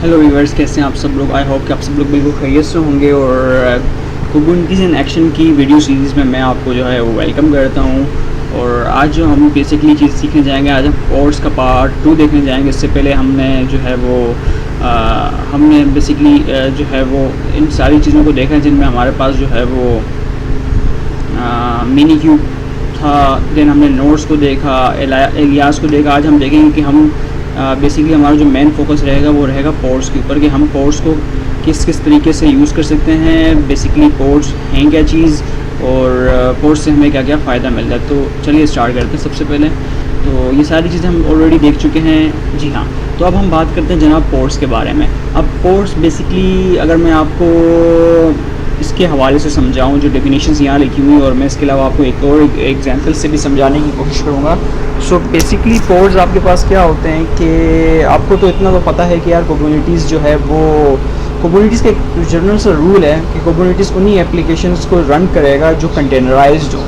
Hello viewers, कैसे हैं आप सब लोग। आई होप कि आप सब लोग बिल्कुल खैरियत से होंगे। और कुबुंटीज़ इन एक्शन की वीडियो सीरीज़ में मैं आपको जो है वो वेलकम करता हूँ। और आज जो हम बेसिकली चीज़ सीखने जाएंगे, आज हम कोर्स का पार्ट 2 देखने जाएंगे। इससे पहले हमने जो है वो हमने बेसिकली जो है वो इन सारी चीज़ों को देखा जिनमें हमारे पास जो है वो मिनी क्यूब था। देन हमने नोट्स को देखा, एलियास को देखा। आज हम देखेंगे कि हम बेसिकली हमारा जो मेन फोकस रहेगा वो रहेगा पोर्ट्स के ऊपर, कि हम पोर्ट्स को किस किस तरीके से यूज़ कर सकते हैं। बेसिकली पोर्ट्स हैं क्या चीज़, और पोर्ट्स से हमें क्या क्या फ़ायदा मिलता है। तो चलिए स्टार्ट करते हैं। सबसे पहले तो ये सारी चीज़ें हम ऑलरेडी देख चुके हैं, जी हाँ। तो अब हम बात करते हैं जनाब पोर्ट्स के बारे में। अब पोर्ट्स बेसिकली अगर मैं आपको इसके हवाले से समझाऊं, जो डेफिनेशंस यहाँ लिखी हुई, और मैं इसके अलावा आपको एक और एग्जांपल से भी समझाने की कोशिश करूँगा। सो बेसिकली पोर्ट्स आपके पास क्या होते हैं कि आपको तो इतना तो पता है कि यार कुबरनेटिस जो है वो कुबरनेटिस का एक जनरल सा रूल है कि कुबरनेटिस उन्हीं एप्लीकेशंस को रन करेगा जो कंटेनराइज्ड हो।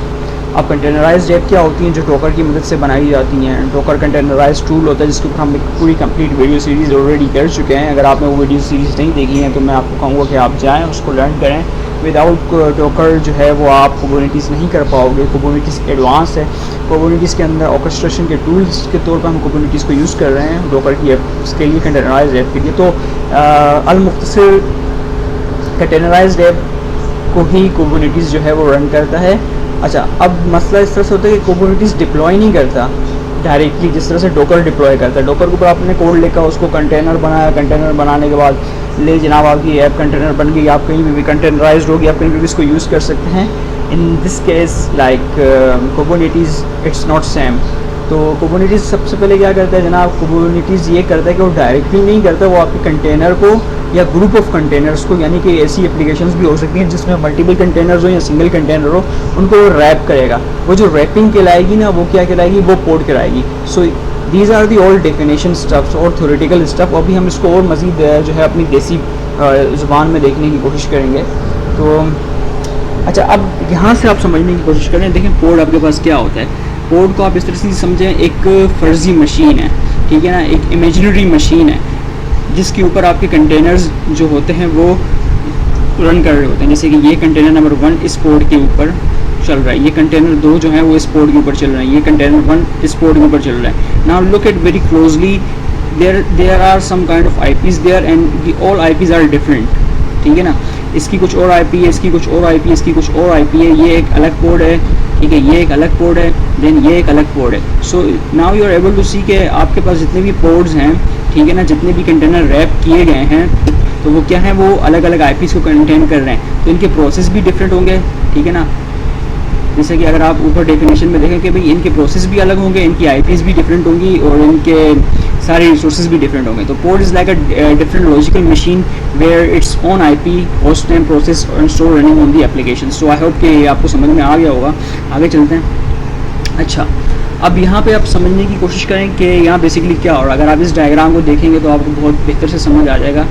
अब कंटेनराइज्ड ऐप क्या होती हैं, जो डॉकर की मदद से बनाई जाती हैं। डॉकर कंटेनराइज्ड टूल होता है जिसके ऊपर हम एक पूरी कंप्लीट वीडियो सीरीज़ ऑलरेडी कर चुके हैं। अगर आपने वो वीडियो सीरीज़ नहीं देखी है तो मैं आपको कहूँगा कि आप जाएँ, उसको लर्न करें। विदाउट डॉकर जो है वो आप कुबरनेटिस नहीं कर पाओगे। कुबरनेटिस एडवांस है। कुबरनेटिस के अंदर ऑर्केस्ट्रेशन के टूल्स के तौर पर हम कुबरनेटिस को यूज़ कर रहे हैं डॉकर की ऐप के लिए, कंटेनराइज्ड ऐप के लिए। तो अल-मुख्तसर कंटेनराइज्ड ऐप को ही कुबरनेटिस जो है वो रन करता है। अच्छा, अब मसला इस तरह से होता है कि कुबरनेटिस डिप्लॉय नहीं करता डायरेक्टली जिस तरह से डॉकर डिप्लॉय करता है। डॉकर के ऊपर आपने कोड लिखा, उसको कंटेनर बनाया, कंटेनर बनाने के बाद ले जनाब आपकी ऐप कंटेनर बन गई, आप कहीं भी कंटेनराइज्ड होगी, आप कहीं भी इसको यूज़ कर सकते हैं। In this case like Kubernetes it's not same. तो कुबरनेटिस सबसे पहले क्या करता है जनाब, कुबरनेटिस ये करता है कि वो डायरेक्टली नहीं करता, वो आपके कंटेनर को या ग्रुप ऑफ कंटेनर्स को, यानी कि ऐसी एप्लीकेशंस भी हो सकती हैं जिसमें मल्टीपल कंटेनर्स हो या सिंगल कंटेनर हो, उनको वो रैप करेगा। वो जो रैपिंग कहलाएगी ना, वो क्या कहलाएगी, वो पोर्ट कहलाएगी। So these are the all definition stuffs और थ्योरेटिकल स्टफ। अभी हम इसको और मज़ीद जो है अपनी देसी ज़ुबान में देखने की कोशिश करेंगे। तो अच्छा, अब यहाँ से आप समझने की कोशिश करें। देखें पोर्ट आपके पास क्या होता है। पोर्ट को आप इस तरह से समझें, एक फ़र्जी मशीन है, ठीक है ना, एक इमेजिनरी मशीन है जिसके ऊपर आपके कंटेनर्स जो होते हैं वो रन कर रहे होते हैं। जैसे कि ये कंटेनर नंबर 1 इस पोर्ट के ऊपर चल रहा है, ये कंटेनर 2 जो है वो इस पोर्ट के ऊपर चल रहा है, ये कंटेनर 1 इस पोर्ट के ऊपर चल रहा है। Now look at very closely, there are some kind of IPs there and all IPs are different, ठीक है ना। इसकी कुछ और आईपी है, इसकी कुछ और आईपी है, इसकी कुछ और आईपी है। ये एक अलग पोर्ट है, ठीक है, ये एक अलग पोर्ट है, देन ये एक अलग पोर्ट है। So now you are able to see के आपके पास जितने भी पोर्ट्स हैं, ठीक है ना, जितने भी कंटेनर रैप किए गए हैं, तो वो क्या है, वो अलग अलग आईपीज को कंटेन कर रहे हैं। तो इनके प्रोसेस भी डिफरेंट होंगे, ठीक है ना। जैसे कि अगर आप ऊपर डेफिनेशन में देखें कि भाई इनके प्रोसेस भी अलग होंगे, इनकी आईपीज भी डिफरेंट होंगी, और इनके सारे रिसोर्सेज भी डिफरेंट होंगे। तो port is like a different logical machine where its own IP host and process and store running on the application. So I hope कि आपको समझ में आ गया होगा। आगे चलते हैं। अच्छा, अब यहाँ पे आप समझने की कोशिश करें कि यहाँ बेसिकली क्या हो रहा है। अगर आप इस डायग्राम को देखेंगे तो आपको बहुत बेहतर से समझ आ जाएगा।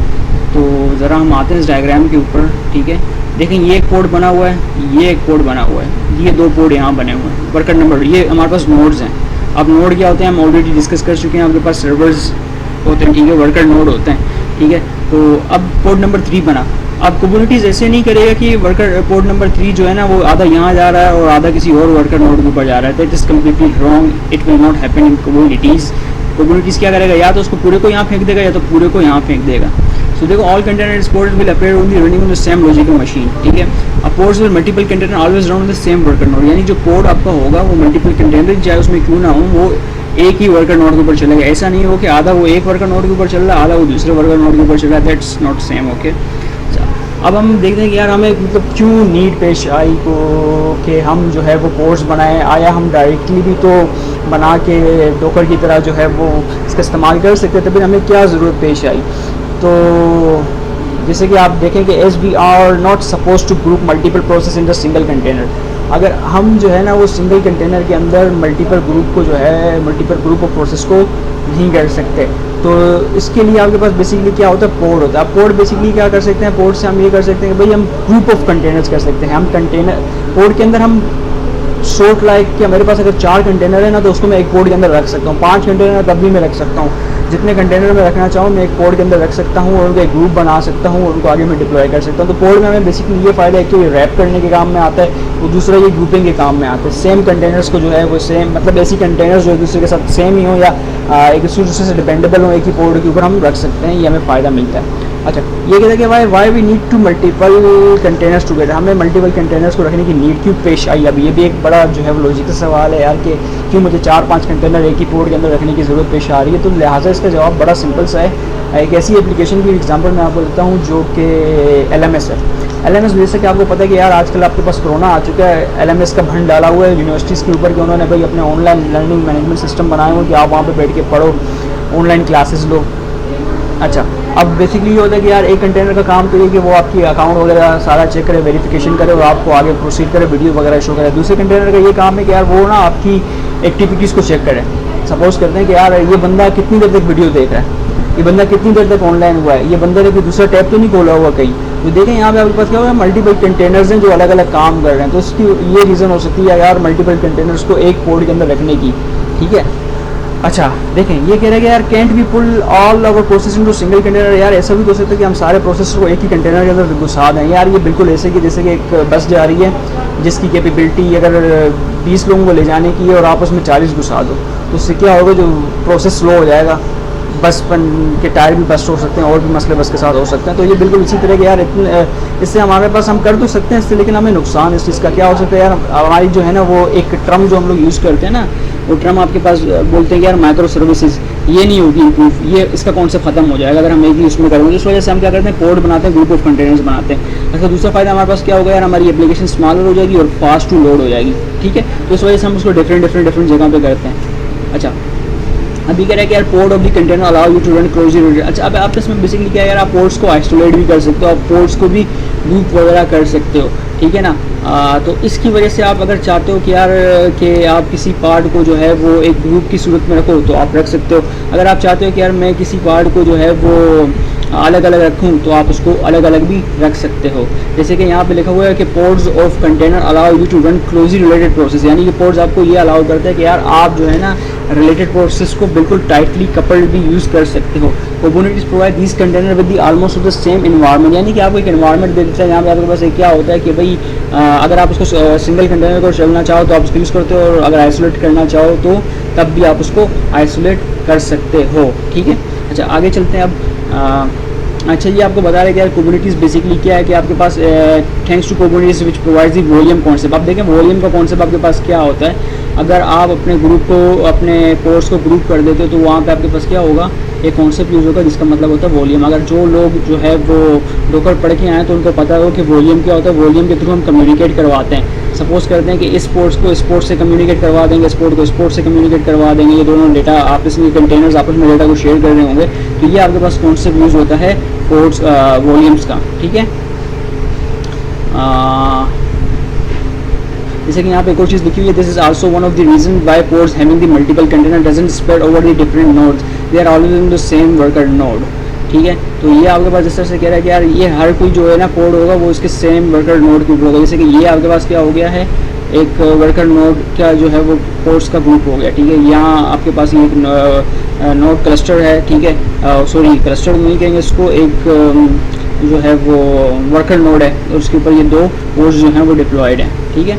तो ज़रा हम आते हैं इस डायग्राम के ऊपर, ठीक है। देखें, ये एक पोर्ट बना हुआ है, ये एक पोर्ट बना हुआ है, ये 2 पोर्ट यहाँ बने हुए हैं। वर्कर नंबर, ये हमारे पास नोड्स हैं। अब नोड क्या होते हैं हम ऑलरेडी डिस्कस कर चुके हैं। आपके पास सर्वर्स होते हैं, ठीक है, वर्कर नोड होते हैं, ठीक है। तो अब पोर्ट नंबर 3 बना। अब कुबरनेटिस ऐसे नहीं करेगा कि वर्कर पोर्ट नंबर 3 जो है ना वो आधा यहाँ जा रहा है और आधा किसी और वर्कर नोड के ऊपर जा रहा है। That is completely wrong, it will not happen in Kubernetes. Kubernetes क्या करेगा, या तो उसको पूरे को यहाँ फेंक देगा या तो पूरे को यहाँ फेंक देगा। सो देखो, all container ports will appear only running on the same logical machine, ठीक है। अब ports will multiple container always run on the same worker node, यानी जो पोर्ट आपका होगा वो मल्टीपल कंटेनर चाहे उसमें क्यों ना हो, वो एक ही वर्कर नोड के ऊपर चलेगा। ऐसा नहीं हो कि आधा वो एक वर्कर नोड के ऊपर चल रहा है, आधा वो दूसरे वर्कर नोड के ऊपर चल रहा है। That's not same, okay. अब हम देखते हैं कि यार हमें मतलब क्यों नीड पेश आई को कि हम जो है वो पोर्ट्स बनाएं। आया हम डायरेक्टली भी तो बना के डॉकर की तरह जो है वो इसका इस्तेमाल कर सकते थे, फिर हमें क्या ज़रूरत पेश आई। तो जैसे कि आप देखें कि as we are not suppose to group multiple process in the single container. अगर हम जो है ना वो सिंगल कंटेनर के अंदर मल्टीपल ग्रुप को जो है मल्टीपल ग्रुप ऑफ प्रोसेस को नहीं कर सकते। तो इसके लिए आपके पास बेसिकली क्या होता है, पोर्ट होता है। पोर्ट बेसिकली क्या कर सकते हैं, पोर्ट से हम ये कर सकते हैं कि भाई हम ग्रुप ऑफ कंटेनर्स कर सकते हैं। हम कंटेनर पोर्ट के अंदर हम शॉर्ट लाइक कि मेरे पास अगर 4 कंटेनर है ना तो उसको मैं एक पोर्ट के अंदर रख सकता हूँ, 5 कंटेनर तब भी मैं रख सकता हूँ। जितने कंटेनर में रखना चाहूँ मैं एक पोड के अंदर रख सकता हूँ और उनका एक ग्रुप बना सकता हूँ और उनको आगे मैं डिप्लॉय कर सकता हूँ। तो पोड में हमें बेसिकली ये फ़ायदा है कि ये रैप करने के काम में आता है और दूसरा ये ग्रुपिंग के काम में आता है। सेम कंटेनर्स को जो है वो सेम मतलब ऐसी कंटेनर्स जो एक दूसरे के साथ सेम ही हो या एक दूसरे से डिपेंडेबल हो, एक ही पोड के ऊपर हम रख सकते हैं, ये हमें फ़ायदा मिलता है। अच्छा, ये कहते हैं कि why we need to multiple containers together, हमें मल्टीपल कंटेनर्स को रखने की नीड क्यों पेश आई। अब ये भी एक बड़ा जो है वो लॉजिकल सवाल है यार कि क्यों मुझे 4-5 कंटेनर एक ही पोड के अंदर रखने की ज़रूरत पेश आ रही है। तो लिहाजा इसका जवाब बड़ा सिंपल सा है। एक ऐसी एप्लीकेशन की एग्जांपल मैं आपको देता हूँ जो कि LMS है। LMS जैसे कि आपको पता है कि यार आजकल आपके पास कोरोना आ चुका है, LMS का भंड डाला हुआ है यूनिवर्सिटीज़ के ऊपर कि उन्होंने भाई अपने ऑनलाइन लर्निंग मैनेजमेंट सिस्टम बनाए हुए कि आप वहाँ पर बैठ के पढ़ो, ऑनलाइन क्लासेस लो। अच्छा, अब बेसिकली ये होता है कि यार एक कंटेनर का काम तो ये कि वो आपकी अकाउंट वगैरह सारा चेक करे, वेरिफिकेशन करे और आपको आगे प्रोसीड करे, वीडियो वगैरह शो करे। दूसरे कंटेनर का ये काम है कि यार वो ना आपकी एक्टिविटीज़ को चेक करे। सपोज़ करते हैं कि यार ये बंदा कितनी देर तक वीडियो देख रहा है, ये बंदा कितनी देर तक ऑनलाइन हुआ है, ये बंदे ने कोई दूसरा टैब तो नहीं खोला हुआ कहीं। तो देखें यहाँ पे आपके पास क्या होगा, मल्टीपल कंटेनर्स हैं जो अलग अलग काम कर रहे हैं। तो इसकी ये रीज़न हो सकती है यार मल्टीपल कंटेनर्स को एक पोड के अंदर रखने की। ठीक है, अच्छा देखें ये कह रहे हैं कि यार कैंट भी pull all our process into single container. यार ऐसा भी हो सकता है कि हम सारे प्रोसेस को एक ही कंटेनर के अंदर घुसा दें। यार ये बिल्कुल ऐसे कि जैसे कि एक बस जा रही है जिसकी कैपेबिलिटी अगर 20 लोगों को ले जाने की है और आप उसमें 40 घुसा दो, तो उससे क्या होगा, जो प्रोसेस स्लो हो जाएगा, बस के टायर भी बस्ट हो सकते हैं और भी मसले बस के साथ हो सकते हैं। तो ये बिल्कुल इसी तरह के यार इतने इससे हमारे पास हम कर तो सकते हैं इससे, लेकिन हमें नुकसान इस चीज़ का क्या हो सकता है यार, हमारी जो है ना वो एक टर्म जो हम लोग यूज़ करते हैं ना, वो टर्म आपके पास बोलते हैं कि यार माइक्रो सर्विसेज, ये नहीं होगी इम्प्रूव, ये इसका कॉन्सेप्ट खत्म हो जाएगा अगर हम एक ही उसमें करेंगे। इस वजह से हम क्या करते हैं, पोड बनाते हैं, ग्रुप ऑफ कंटेनर्स बनाते हैं। अच्छा, दूसरा फायदा हमारे पास क्या होगा यार, हमारी एप्लीकेशन स्मॉलर हो जाएगी और फास्ट टू लोड हो जाएगी। ठीक है, तो इस वजह से हम उसको डिफरेंट जगह पे करते हैं। अच्छा, अभी कह रहे हैं कि यार pod of the container allow you to run closely. अच्छा, अब आप इसमें बेसिकली क्या है यार, आप पोड्स को आइसोलेट भी कर सकते हो, आप पोड्स को भी लूप वगैरह कर सकते हो। ठीक है ना, तो इसकी वजह से आप अगर चाहते हो कि यार कि आप किसी पार्ट को जो है वो एक ग्रुप की सूरत में रखो तो आप रख सकते हो। अगर आप चाहते हो कि यार मैं किसी पार्ट को जो है वो अलग अलग रखूँ तो आप उसको अलग अलग भी रख सकते हो। जैसे कि यहाँ पे लिखा हुआ है कि pods of container allow you to run closely related process, यानी कि पोड्स आपको ये अलाउ करते हैं कि यार आप जो है ना रिलेटेड प्रोसेस को बिल्कुल टाइटली कपल्ड भी यूज़ कर सकते हो। Kubernetes provide this container with the almost of the same environment, यानी कि आपको एक एनवायरनमेंट दे देता है जहाँ पे आपके पास एक क्या होता है कि भाई अगर आप उसको सिंगल कंटेनर को चलना चाहो तो आप उसको यूज़ करते हो, और अगर आइसोलेट करना चाहो तो तब भी आप उसको आइसोलेट कर सकते हो। ठीक है, अच्छा आगे चलते हैं अब। अच्छा, ये आपको बता रहे हैं कि यार कुबरनेटिस बेसिकली क्या है कि आपके पास thanks to Kubernetes which provides the volume concept. आप देखें वॉल्यूम का कॉन्सेप्ट आपके पास क्या होता है, अगर आप अपने ग्रुप को अपने कोर्स को ग्रुप कर देते हो तो वहाँ पे आपके पास क्या होगा, एक कॉन्सेप्ट यूज़ होगा जिसका मतलब होता है वॉल्यूम। अगर जो लोग जो है वो डॉकर पढ़ के आए तो उनको पता हो कि वॉल्यूम क्या होता है, वॉल्यूम के थ्रू हम कम्युनिकेट करवाते हैं। सपोज़ करते हैं कि इस पोर्ट्स को इस पोर्ट से कम्युनिकेट करवा देंगे, इस पोर्ट को इस पोर्ट से कम्युनिकेट करवा देंगे, ये दोनों डेटा आपस में कंटेनर्स आपस में डेटा को शेयर कर रहे होंगे, तो ये आपके पास कॉन्सेप्ट यूज़ होता है पोर्ट्स वॉल्यूम्स का। ठीक है, जैसे कि यहाँ पे एक और चीज़ लिखी हुई है, this is also one of the reason why pods having the multiple container doesn't spread over the different nodes, they are always in the same worker node. ठीक है, तो ये आपके पास इस तरह से कह रहा है कि यार ये हर कोई जो है ना पोड होगा वो इसके सेम वर्कर नोड के ऊपर होगा। जैसे कि ये आपके पास क्या हो गया है, एक वर्कर नोड का जो है वो पोड्स का ग्रुप हो गया। ठीक है, यहाँ आपके पास ये एक नोड क्लस्टर है। ठीक है, सॉरी क्लस्टर नहीं कहेंगे इसको, एक जो है वो वर्कर नोड है और उसके ऊपर ये दो पोड्स जो हैं वो डिप्लॉयड हैं। ठीक है,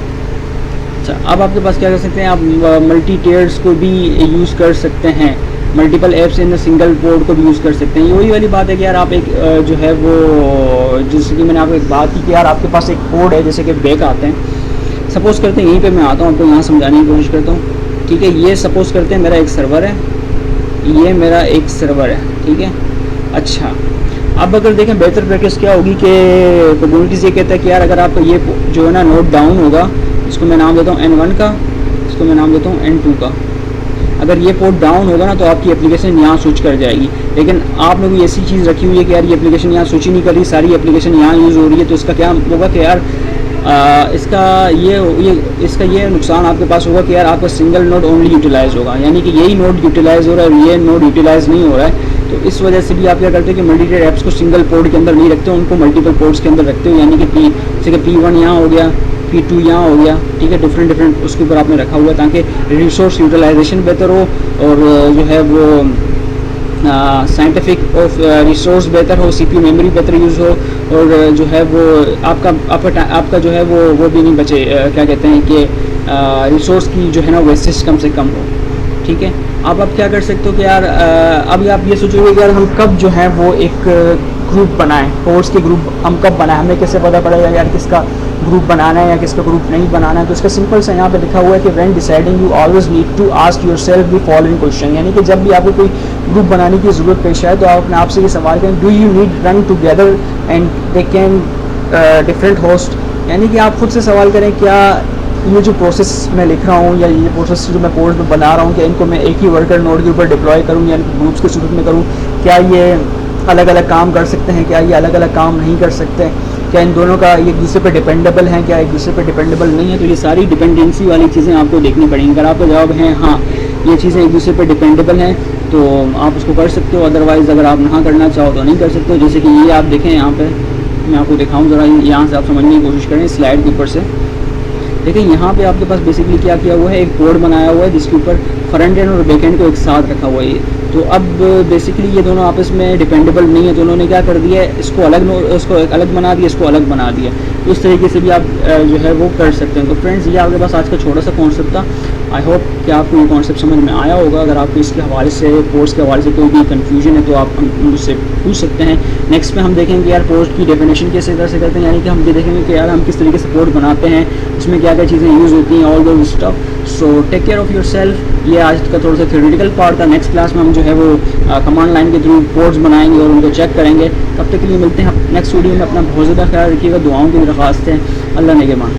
अच्छा अब आपके पास क्या कर सकते हैं, आप मल्टी टेयर्स को भी यूज़ कर सकते हैं, मल्टीपल ऐप्स इन सिंगल पोड को भी यूज़ कर सकते हैं। वही वाली बात है कि यार आप एक जो है वो जैसे कि मैंने आपको एक बात की कि यार आपके पास एक पोड है, जैसे कि बैक आते हैं, सपोज़ करते हैं यहीं पे मैं आता हूँ आपको यहाँ समझाने की कोशिश करता हूँ। ठीक है, ये सपोज़ करते हैं मेरा एक सर्वर है, ये मेरा एक सर्वर है। ठीक है, अच्छा अब अगर देखें बेहतर प्रैक्टिस क्या होगी कि कम्युनिटीज़ ये कहता है कि यार अगर आपका ये जो है ना नोड डाउन होगा, इसको मैं नाम देता हूँ N1 का, इसको मैं नाम देता हूँ N2 का, अगर ये पोर्ट डाउन होगा ना तो आपकी एप्लीकेशन यहाँ स्विच कर जाएगी। लेकिन आपने कोई ऐसी चीज़ रखी हुई है कि यार ये एप्लीकेशन यहाँ स्विच ही नहीं कर रही, सारी एप्लीकेशन यहाँ यूज़ हो रही है, तो इसका क्या होगा कि यार इसका ये नुकसान आपके पास होगा कि यार आपका सिंगल नोड ओनली यूटिलाइज होगा, यानी कि यही नोड यूटिलाइज हो रहा है और ये नोड यूटिलाइज नहीं हो रहा है। तो इस वजह से भी आप क्या करते हो कि मल्टीपल ऐप्स को सिंगल पोर्ट के अंदर नहीं रखते हो, उनको मल्टीपल पोर्ट्स के अंदर रखते हो, यानी कि जैसे कि P1 यहाँ हो गया, P2 यहाँ हो गया। ठीक है, डिफरेंट उसके ऊपर आपने रखा हुआ है ताकि रिसोर्स यूटिलाइजेशन बेहतर हो और जो है वो साइंटिफिक और रिसोर्स बेहतर हो, CPU मेमोरी बेहतर यूज़ हो, और जो है वो आपका जो है वो भी नहीं बचे, क्या कहते हैं कि रिसोर्स की जो है ना वेस्टेज कम से कम हो। ठीक है, अब आप क्या कर सकते हो कि यार अभी आप ये सोचोगे कि यार हम कब जो है वो एक ग्रुप बनाएं, कोर्स के ग्रुप हम कब बनाएं, हमें कैसे पता पड़ेगा यार किसका ग्रुप बनाना है या किसका ग्रुप नहीं बनाना है। तो इसका सिंपल सा यहाँ पे लिखा हुआ है कि when deciding you always need to ask yourself the following question, यानी कि जब भी आपको कोई ग्रुप बनाने की ज़रूरत पेश आए तो आप अपने आप से ये सवाल करें, do you need run together and they can different host, यानी कि आप खुद से सवाल करें क्या ये जो प्रोसेस मैं लिख रहा हूँ या ये प्रोसेस जो मैं कोड में बना रहा हूँ, क्या इनको मैं एक ही वर्कर नोड के ऊपर डिप्लॉय करूँ या ग्रुप्स के सूरत में करूँ, क्या ये अलग अलग काम कर सकते हैं, क्या ये अलग अलग काम नहीं कर सकते, क्या इन दोनों का एक दूसरे पे डिपेंडेबल हैं, क्या एक दूसरे पे डिपेंडेबल नहीं है। तो ये सारी डिपेंडेंसी वाली चीज़ें आपको देखनी पड़ेंगी। अगर आपका जवाब है हाँ ये चीज़ें एक दूसरे पे डिपेंडेबल हैं तो आप उसको कर सकते हो, अदरवाइज़ अगर आप ना करना चाहो तो नहीं कर सकते हो। जैसे कि ये आप देखें यहाँ पे, मैं आपको दिखाऊँ ज़रा, यहाँ से आप समझने की कोशिश करें स्लाइड के ऊपर से। देखिए यहाँ पे आपके पास बेसिकली क्या किया हुआ है, एक कोड बनाया हुआ है जिसके ऊपर फ्रंट एंड और बैक एंड को एक साथ रखा हुआ है। तो अब बेसिकली ये दोनों आपस में डिपेंडेबल नहीं है, तो उन्होंने क्या कर दिया है, इसको अलग बना दिया, इसको अलग बना दिया। तो इस तरीके से भी आप जो है वो कर सकते हैं। तो फ्रेंड्स ये आपके पास आज का छोटा सा कॉन्सेप्ट था। आई होप कि आपको ये कॉन्सेप्ट समझ में आया होगा। अगर आपको इसके हवाले से, कोर्स के हवाले से कोई भी कन्फ्यूजन है तो आप मुझसे पूछ सकते हैं। नेक्स्ट में हम देखेंगे यार पोस्ट की डेफिनेशन कैसे तरह से करते हैं, यानी कि हम ये देखेंगे कि यार हम किस तरीके से पोस्ट बनाते हैं, इसमें क्या क्या चीज़ें यूज़ होती हैं, all those stuff. So take care of yourself. ये आज का थोड़ा सा थ्योरेटिकल पार्ट था। नेक्स्ट क्लास में हम जो है वो कमांड लाइन के थ्रू कोड्स बनाएंगे और उनको चेक करेंगे। तब तक के लिए मिलते हैं नेक्स्ट वीडियो में। अपना बहुत ज़्यादा ख्याल रखिएगा, दुआओं की दरख्वास्त है। अल्लाह नेगहबान।